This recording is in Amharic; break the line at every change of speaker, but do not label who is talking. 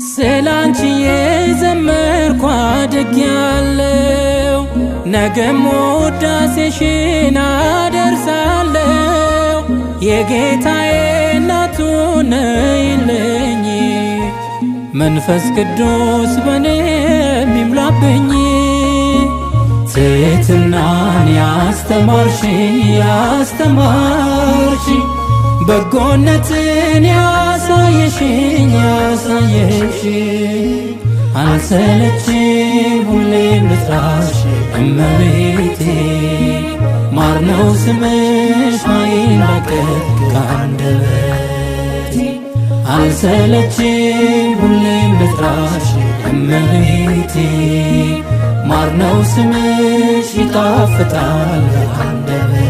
ስላንቺ የዘመርኩ አድጌያለሁ ነገም ውዳሴሽን አደርሳለሁ የጌታዬ እናቱ ነይልኝ መንፈስ ቅዱስ በኔ ይምላብኝ ትሕትናን ያስተማርሽኝ በጎነትን ያሳየሽኝ አልሰለችም ሁሌም ልጥራሽ እመቤቴ ማር ነው ስምሽ አይናገር ከአንደበቴ አልሰለችም ሁሌም ልጥራሽ እመቤቴ ማር ነው ስምሽ ይጣፍጣል ከአንደበቴ